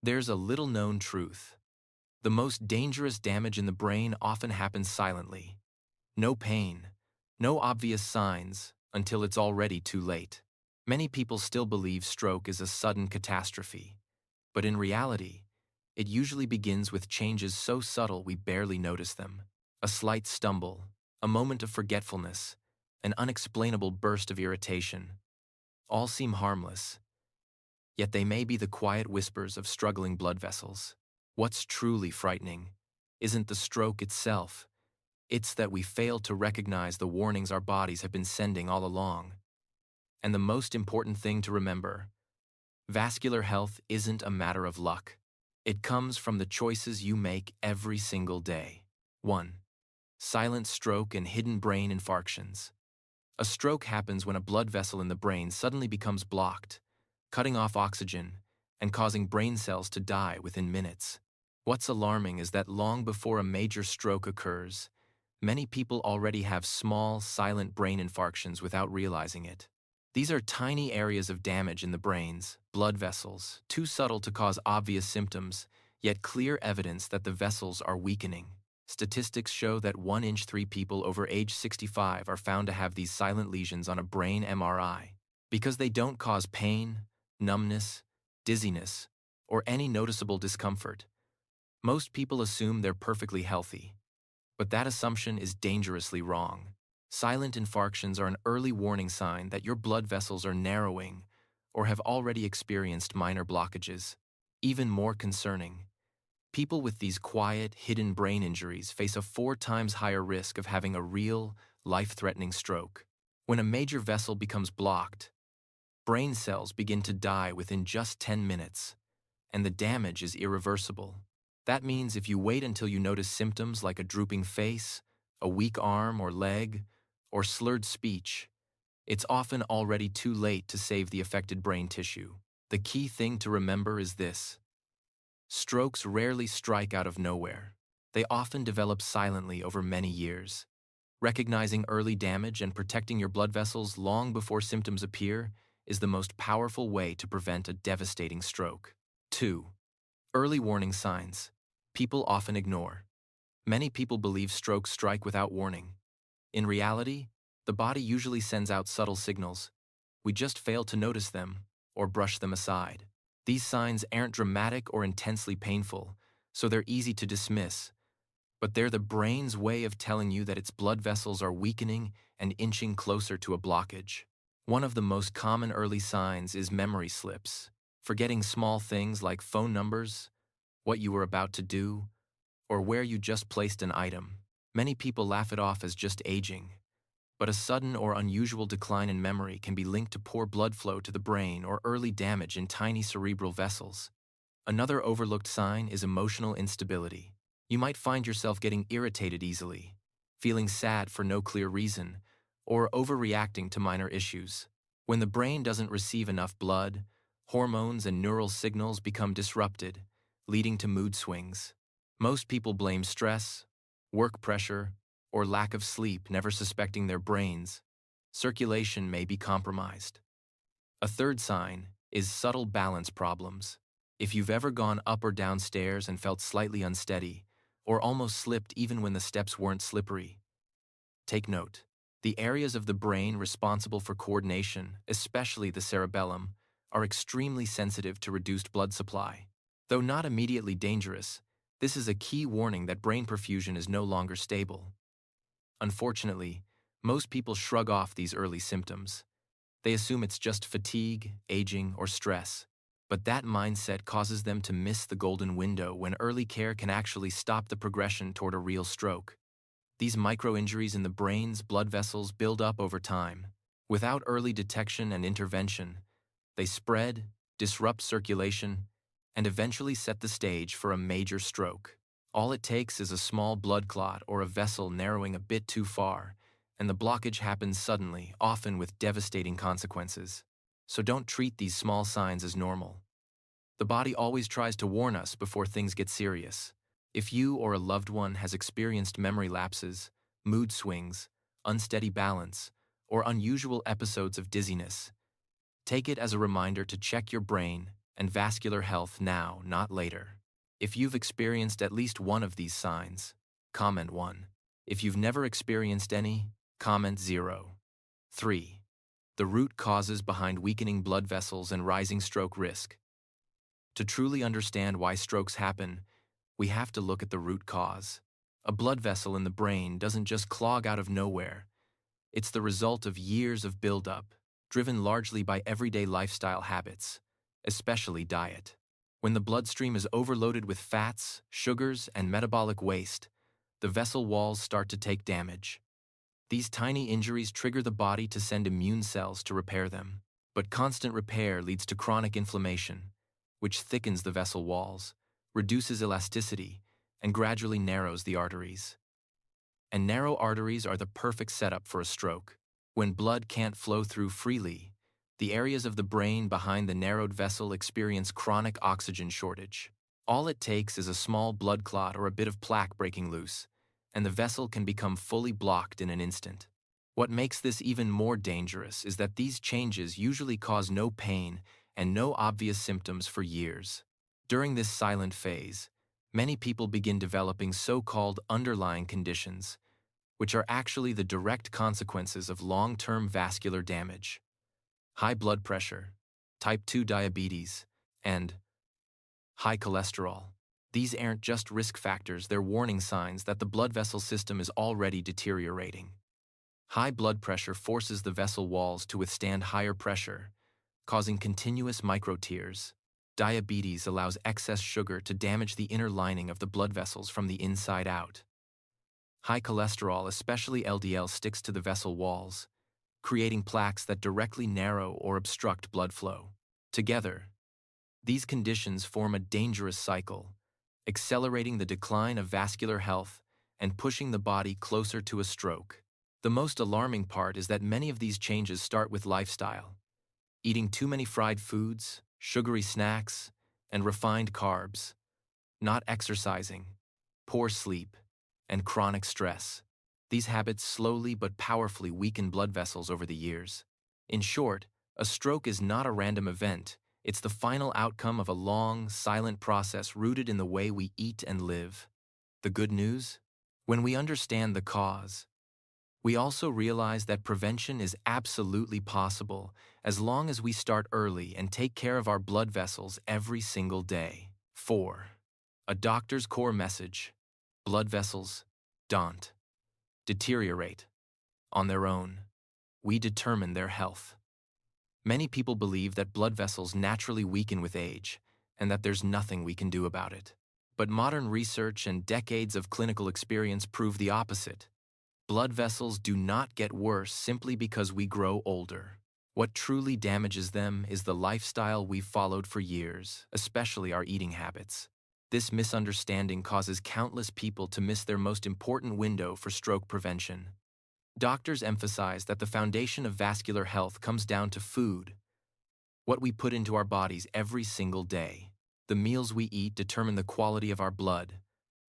There's a little-known truth. The most dangerous damage in the brain often happens silently. No pain, no obvious signs until it's already too late. Many people still believe stroke is a sudden catastrophe, but in reality, it usually begins with changes so subtle we barely notice them. A slight stumble, a moment of forgetfulness, an unexplainable burst of irritation. All seem harmless, yet they may be the quiet whispers of struggling blood vessels. What's truly frightening isn't the stroke itself, it's that we fail to recognize the warnings our bodies have been sending all along. And the most important thing to remember, vascular health isn't a matter of luck. It comes from the choices you make every single day. 1. Silent stroke and hidden brain infarctions. A stroke happens when a blood vessel in the brain suddenly becomes blocked, cutting off oxygen and causing brain cells to die within minutes. What's alarming is that long before a major stroke occurs, many people already have small, silent brain infarctions without realizing it. These are tiny areas of damage in the brain's blood vessels, too subtle to cause obvious symptoms, yet clear evidence that the vessels are weakening. Statistics show that 1 in 3 people over age 65 are found to have these silent lesions on a brain MRI. Because they don't cause pain, numbness, dizziness, or any noticeable discomfort, most people assume they're perfectly healthy. But that assumption is dangerously wrong. Silent infarctions are an early warning sign that your blood vessels are narrowing or have already experienced minor blockages. Even more concerning, people with these quiet, hidden brain injuries face a 4 times higher risk of having a real, life-threatening stroke. When a major vessel becomes blocked, brain cells begin to die within just 10 minutes, and the damage is irreversible. That means if you wait until you notice symptoms like a drooping face, a weak arm or leg, or slurred speech, it's often already too late to save the affected brain tissue. The key thing to remember is this: strokes rarely strike out of nowhere. They often develop silently over many years. Recognizing early damage and protecting your blood vessels long before symptoms appear is the most powerful way to prevent a devastating stroke. 2. Early warning signs. People often ignore. Many people believe strokes strike without warning. In reality, the body usually sends out subtle signals. We just fail to notice them or brush them aside. These signs aren't dramatic or intensely painful, so they're easy to dismiss, but they're the brain's way of telling you that its blood vessels are weakening and inching closer to a blockage. One of the most common early signs is memory slips, forgetting small things like phone numbers, what you were about to do, or where you just placed an item. Many people laugh it off as just aging, but a sudden or unusual decline in memory can be linked to poor blood flow to the brain or early damage in tiny cerebral vessels. Another overlooked sign is emotional instability. You might find yourself getting irritated easily, feeling sad for no clear reason, or overreacting to minor issues. When the brain doesn't receive enough blood, hormones and neural signals become disrupted, leading to mood swings. Most people blame stress, work pressure, or lack of sleep, never suspecting their brains' circulation may be compromised. A third sign is subtle balance problems. If you've ever gone up or down stairs and felt slightly unsteady, or almost slipped even when the steps weren't slippery, take note. The areas of the brain responsible for coordination, especially the cerebellum, are extremely sensitive to reduced blood supply. Though not immediately dangerous, this is a key warning that brain perfusion is no longer stable. Unfortunately, most people shrug off these early symptoms. They assume it's just fatigue, aging, or stress. But that mindset causes them to miss the golden window when early care can actually stop the progression toward a real stroke. These micro-injuries in the brain's blood vessels build up over time. Without early detection and intervention, they spread, disrupt circulation, and eventually set the stage for a major stroke. All it takes is a small blood clot or a vessel narrowing a bit too far, and the blockage happens suddenly, often with devastating consequences. So don't treat these small signs as normal. The body always tries to warn us before things get serious. If you or a loved one has experienced memory lapses, mood swings, unsteady balance, or unusual episodes of dizziness, take it as a reminder to check your brain and vascular health now, not later. If you've experienced at least one of these signs, comment 1. If you've never experienced any, comment 0. 3. The root causes behind weakening blood vessels and rising stroke risk. To truly understand why strokes happen, we have to look at the root cause. A blood vessel in the brain doesn't just clog out of nowhere. It's the result of years of buildup, driven largely by everyday lifestyle habits, especially diet. When the bloodstream is overloaded with fats, sugars, and metabolic waste, the vessel walls start to take damage. These tiny injuries trigger the body to send immune cells to repair them. But constant repair leads to chronic inflammation, which thickens the vessel walls, reduces elasticity, and gradually narrows the arteries. And narrow arteries are the perfect setup for a stroke. When blood can't flow through freely, the areas of the brain behind the narrowed vessel experience chronic oxygen shortage. All it takes is a small blood clot or a bit of plaque breaking loose, and the vessel can become fully blocked in an instant. What makes this even more dangerous is that these changes usually cause no pain and no obvious symptoms for years. During this silent phase, many people begin developing so-called underlying conditions, which are actually the direct consequences of long-term vascular damage. High blood pressure, type 2 diabetes, and high cholesterol. These aren't just risk factors, they're warning signs that the blood vessel system is already deteriorating. High blood pressure forces the vessel walls to withstand higher pressure, causing continuous microtears. Diabetes allows excess sugar to damage the inner lining of the blood vessels from the inside out. High cholesterol, especially LDL, sticks to the vessel walls, creating plaques that directly narrow or obstruct blood flow. Together, these conditions form a dangerous cycle, accelerating the decline of vascular health and pushing the body closer to a stroke. The most alarming part is that many of these changes start with lifestyle. Eating too many fried foods, sugary snacks, and refined carbs, not exercising, poor sleep, and chronic stress. These habits slowly but powerfully weaken blood vessels over the years. In short, a stroke is not a random event. It's the final outcome of a long, silent process rooted in the way we eat and live. The good news? When we understand the cause, we also realize that prevention is absolutely possible as long as we start early and take care of our blood vessels every single day. 4. A doctor's core message: blood vessels don't deteriorate on their own. We determine their health. Many people believe that blood vessels naturally weaken with age and that there's nothing we can do about it. But modern research and decades of clinical experience prove the opposite. Blood vessels do not get worse simply because we grow older. What truly damages them is the lifestyle we've followed for years, especially our eating habits. This misunderstanding causes countless people to miss their most important window for stroke prevention. Doctors emphasize that the foundation of vascular health comes down to food, what we put into our bodies every single day. The meals we eat determine the quality of our blood,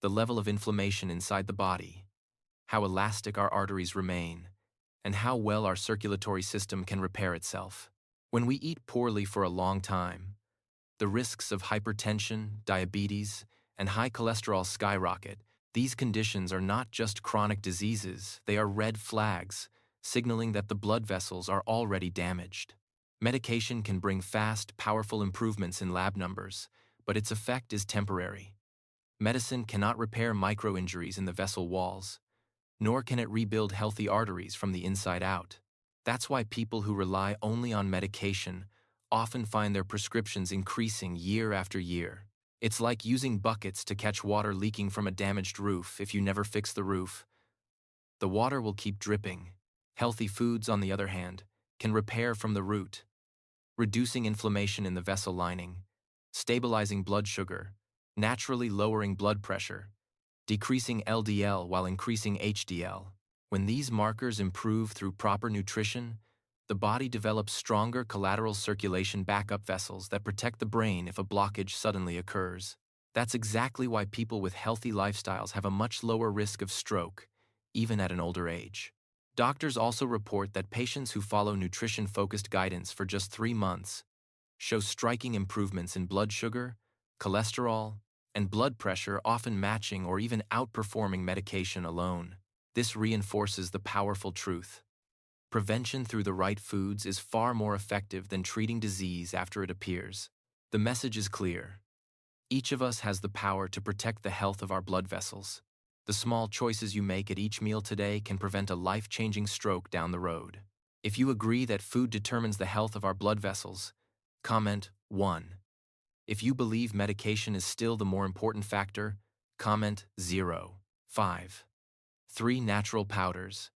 the level of inflammation inside the body, how elastic our arteries remain, and how well our circulatory system can repair itself. When we eat poorly for a long time, the risks of hypertension, diabetes, and high cholesterol skyrocket. These conditions are not just chronic diseases, they are red flags, signaling that the blood vessels are already damaged. Medication can bring fast, powerful improvements in lab numbers, but its effect is temporary. Medicine cannot repair micro-injuries in the vessel walls, nor can it rebuild healthy arteries from the inside out. That's why people who rely only on medication often find their prescriptions increasing year after year. It's like using buckets to catch water leaking from a damaged roof. If you never fix the roof, the water will keep dripping. Healthy foods, on the other hand, can repair from the root, reducing inflammation in the vessel lining, stabilizing blood sugar, naturally lowering blood pressure, decreasing LDL while increasing HDL. When these markers improve through proper nutrition, the body develops stronger collateral circulation backup vessels that protect the brain if a blockage suddenly occurs. That's exactly why people with healthy lifestyles have a much lower risk of stroke, even at an older age. Doctors also report that patients who follow nutrition-focused guidance for just 3 months show striking improvements in blood sugar, cholesterol, and blood pressure, often matching or even outperforming medication alone. This reinforces the powerful truth: prevention through the right foods is far more effective than treating disease after it appears. The message is clear. Each of us has the power to protect the health of our blood vessels. The small choices you make at each meal today can prevent a life-changing stroke down the road. If you agree that food determines the health of our blood vessels, comment 1. If you believe medication is still the more important factor, comment 0. 5. 3 natural powders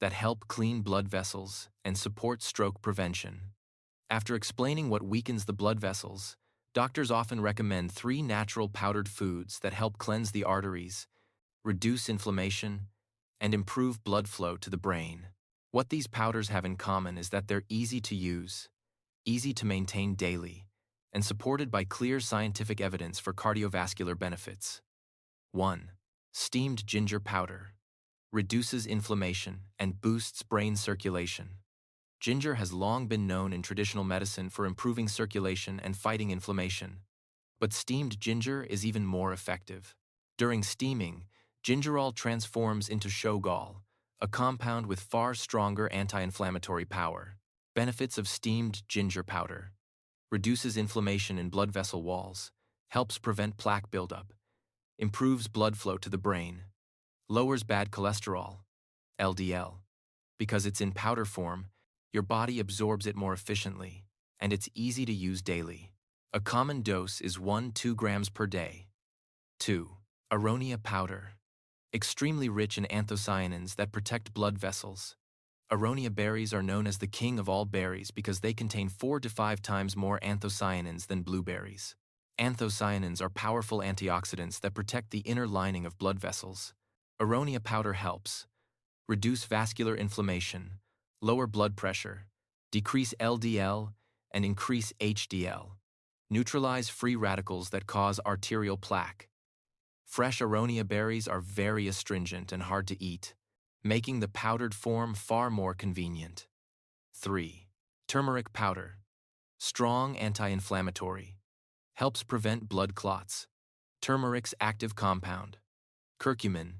that help clean blood vessels and support stroke prevention. After explaining what weakens the blood vessels, doctors often recommend 3 natural powdered foods that help cleanse the arteries, reduce inflammation, and improve blood flow to the brain. What these powders have in common is that they're easy to use, easy to maintain daily, and supported by clear scientific evidence for cardiovascular benefits. 1. Steamed ginger powder reduces inflammation and boosts brain circulation. Ginger has long been known in traditional medicine for improving circulation and fighting inflammation, but steamed ginger is even more effective. During steaming, gingerol transforms into shogol, a compound with far stronger anti-inflammatory power. Benefits of steamed ginger powder: reduces inflammation in blood vessel walls, helps prevent plaque buildup, improves blood flow to the brain, lowers bad cholesterol, LDL. Because it's in powder form, your body absorbs it more efficiently, and it's easy to use daily. A common dose is 1-2 grams per day. 2. Aronia powder. Extremely rich in anthocyanins that protect blood vessels. Aronia berries are known as the king of all berries because they contain 4 to 5 times more anthocyanins than blueberries. Anthocyanins are powerful antioxidants that protect the inner lining of blood vessels. Aronia powder helps reduce vascular inflammation, lower blood pressure, decrease LDL, and increase HDL. Neutralize free radicals that cause arterial plaque. Fresh aronia berries are very astringent and hard to eat, making the powdered form far more convenient. 3. Turmeric powder. Strong anti-inflammatory. Helps prevent blood clots. Turmeric's active compound, curcumin,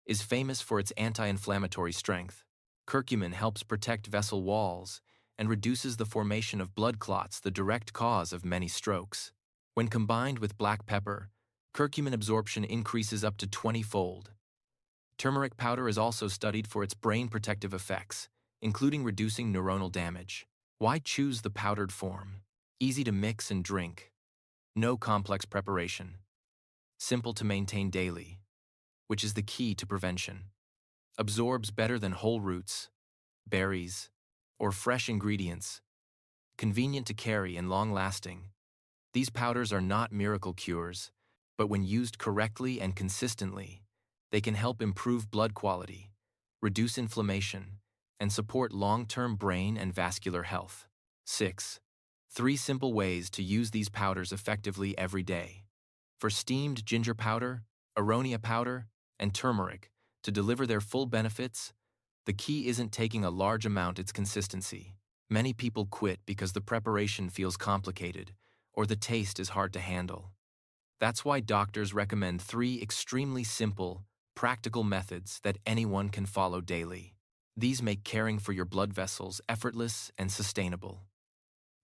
is famous for its anti-inflammatory strength. Curcumin helps protect vessel walls and reduces the formation of blood clots, the direct cause of many strokes. When combined with black pepper, curcumin absorption increases up to 20-fold. Turmeric powder is also studied for its brain protective effects, including reducing neuronal damage. Why choose the powdered form? Easy to mix and drink. No complex preparation. Simple to maintain daily, which is the key to prevention. Absorbs better than whole roots, berries, or fresh ingredients. Convenient to carry and long-lasting. These powders are not miracle cures, but when used correctly and consistently, they can help improve blood quality, reduce inflammation, and support long-term brain and vascular health. 6. 3 simple ways to use these powders effectively every day. For steamed ginger powder, aronia powder, and turmeric, to deliver their full benefits, the key isn't taking a large amount, it's consistency. Many people quit because the preparation feels complicated or the taste is hard to handle. That's why doctors recommend 3 extremely simple, practical methods that anyone can follow daily. These make caring for your blood vessels effortless and sustainable.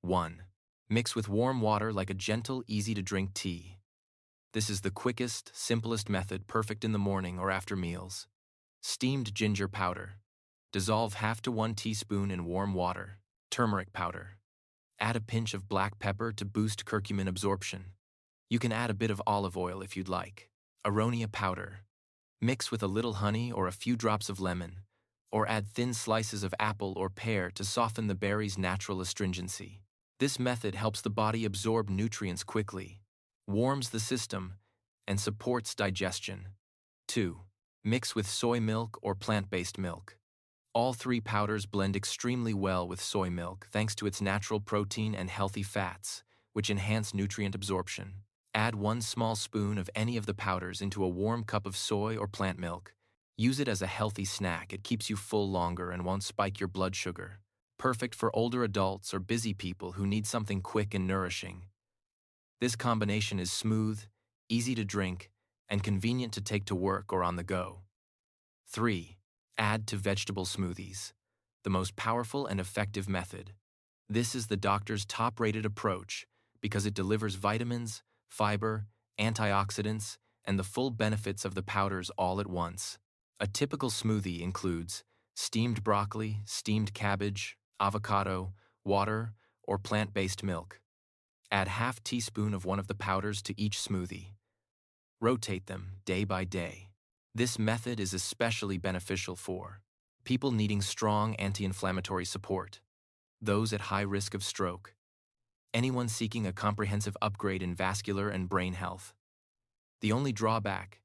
1. Mix with warm water like a gentle, easy-to-drink tea. This is the quickest, simplest method, perfect in the morning or after meals. Steamed ginger powder. Dissolve 1/2 to 1 teaspoon in warm water. Turmeric powder. Add a pinch of black pepper to boost curcumin absorption. You can add a bit of olive oil if you'd like. Aronia powder. Mix with a little honey or a few drops of lemon, or add thin slices of apple or pear to soften the berry's natural astringency. This method helps the body absorb nutrients quickly, warms the system, and supports digestion. 2. Mix with soy milk or plant-based milk. All 3 powders blend extremely well with soy milk thanks to its natural protein and healthy fats, which enhance nutrient absorption. Add 1 small spoon of any of the powders into a warm cup of soy or plant milk. Use it as a healthy snack. It keeps you full longer and won't spike your blood sugar. perfect for older adults or busy people who need something quick and nourishing. This combination is smooth, easy to drink, and convenient to take to work or on the go. 3. Add to vegetable smoothies, the most powerful and effective method. This is the doctor's top-rated approach because it delivers vitamins, fiber, antioxidants, and the full benefits of the powders all at once. A typical smoothie includes steamed broccoli, steamed cabbage, avocado, water, or plant-based milk. Add half teaspoon of one of the powders to each smoothie. Rotate them day by day. This method is especially beneficial for people needing strong anti-inflammatory support, those at high risk of stroke, anyone seeking a comprehensive upgrade in vascular and brain health. The only drawback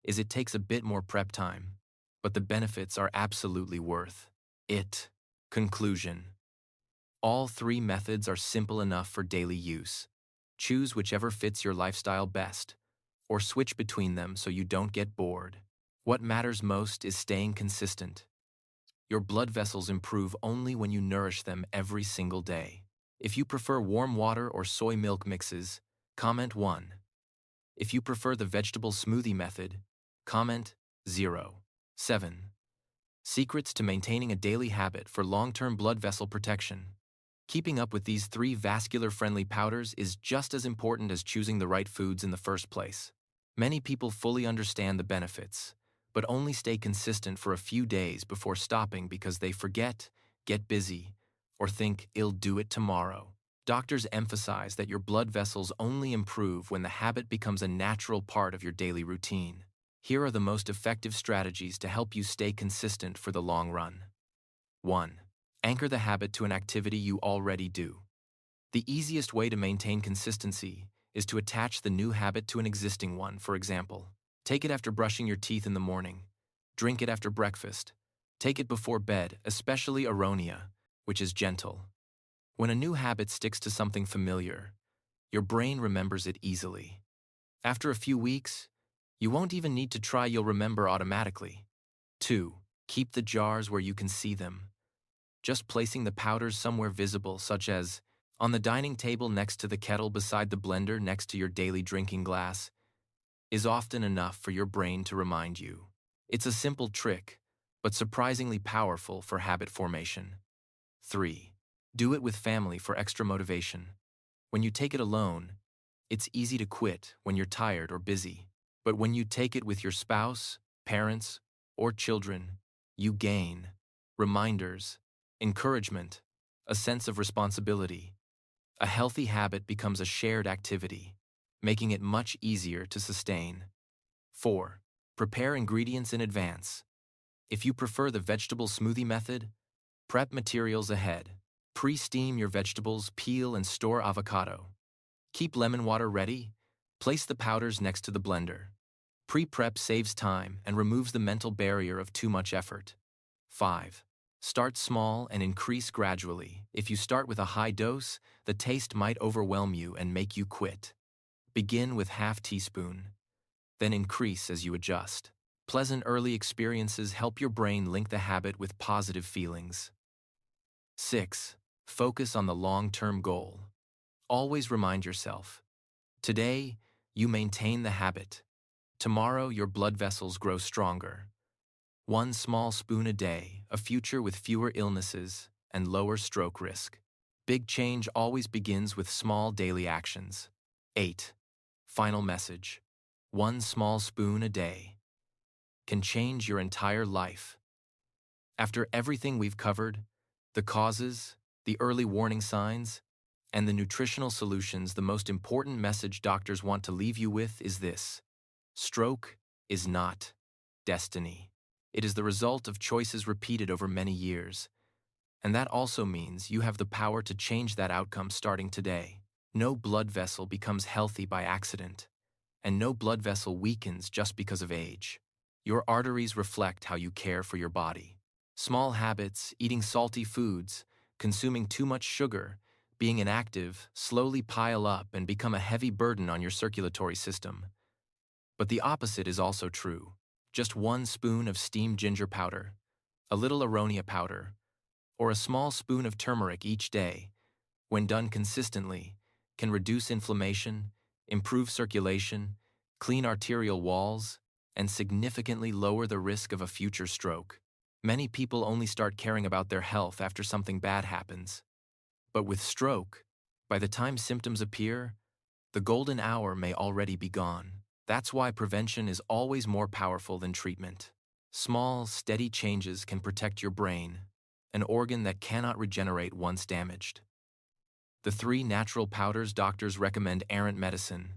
is it takes a bit more prep time, but the benefits are absolutely worth it. Conclusion. All three methods are simple enough for daily use. Choose whichever fits your lifestyle best, or switch between them so you don't get bored. What matters most is staying consistent. Your blood vessels improve only when you nourish them every single day. If you prefer warm water or soy milk mixes, comment 1. If you prefer the vegetable smoothie method, comment 0. 7. Secrets to maintaining a daily habit for long-term blood vessel protection. Keeping up with these 3 vascular-friendly powders is just as important as choosing the right foods in the first place. Many people fully understand the benefits, but only stay consistent for a few days before stopping because they forget, get busy, or think "I'll do it tomorrow." Doctors emphasize that your blood vessels only improve when the habit becomes a natural part of your daily routine. Here are the most effective strategies to help you stay consistent for the long run. 1. Anchor the habit to an activity you already do. The easiest way to maintain consistency is to attach the new habit to an existing one. For example, take it after brushing your teeth in the morning. Drink it after breakfast. Take it before bed, especially aronia, which is gentle. When a new habit sticks to something familiar, your brain remembers it easily. After a few weeks, you won't even need to try, you'll remember automatically. 2. Keep the jars where you can see them. Just placing the powders somewhere visible, such as on the dining table next to the kettle, beside the blender next to your daily drinking glass, is often enough for your brain to remind you. It's a simple trick, but surprisingly powerful for habit formation. 3. Do it with family for extra motivation. When you take it alone, it's easy to quit when you're tired or busy. But when you take it with your spouse, parents, or children, you gain reminders, encouragement, a sense of responsibility. A healthy habit becomes a shared activity, making it much easier to sustain. 4. Prepare ingredients in advance. If you prefer the vegetable smoothie method, prep materials ahead. Pre-steam your vegetables, peel and store avocado. Keep lemon water ready. Place the powders next to the blender. Pre-prep saves time and removes the mental barrier of too much effort. 5. Start small and increase gradually. If you start with a high dose, the taste might overwhelm you and make you quit. Begin with half teaspoon, then increase as you adjust. Pleasant early experiences help your brain link the habit with positive feelings. 6. Focus on the long-term goal. Always remind yourself, today, you maintain the habit. Tomorrow, your blood vessels grow stronger. 1 small spoon a day, a future with fewer illnesses and lower stroke risk. Big change always begins with small daily actions. 8. Final message. 1 small spoon a day can change your entire life. After everything we've covered, the causes, the early warning signs, and the nutritional solutions, the most important message doctors want to leave you with is this: stroke is not destiny. It is the result of choices repeated over many years. And that also means you have the power to change that outcome starting today. No blood vessel becomes healthy by accident, and no blood vessel weakens just because of age. Your arteries reflect how you care for your body. Small habits, eating salty foods, consuming too much sugar, being inactive, slowly pile up and become a heavy burden on your circulatory system. But the opposite is also true. Just 1 spoon of steamed ginger powder, a little aronia powder, or a small spoon of turmeric each day, when done consistently, can reduce inflammation, improve circulation, clean arterial walls, and significantly lower the risk of a future stroke. Many people only start caring about their health after something bad happens. But with stroke, by the time symptoms appear, the golden hour may already be gone. That's why prevention is always more powerful than treatment. Small, steady changes can protect your brain, an organ that cannot regenerate once damaged. The 3 natural powders doctors recommend aren't medicine,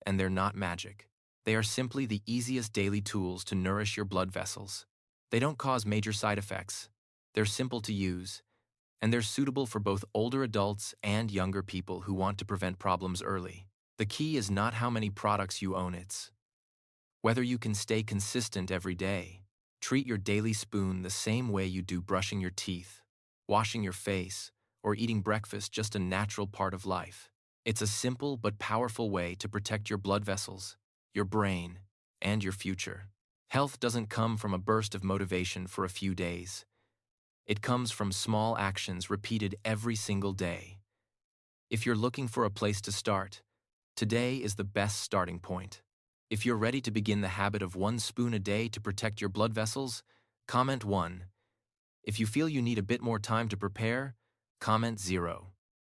and they're not magic. They are simply the easiest daily tools to nourish your blood vessels. They don't cause major side effects. They're simple to use, and they're suitable for both older adults and younger people who want to prevent problems early. The key is not how many products you own, it's whether you can stay consistent every day. Treat your daily spoon the same way you do brushing your teeth, washing your face, or eating breakfast, just a natural part of life. It's a simple but powerful way to protect your blood vessels, your brain, and your future. Health doesn't come from a burst of motivation for a few days. It comes from small actions repeated every single day. If you're looking for a place to start, today is the best starting point. If you're ready to begin the habit of 1 spoon a day to protect your blood vessels, comment 1. If you feel you need a bit more time to prepare, comment 0.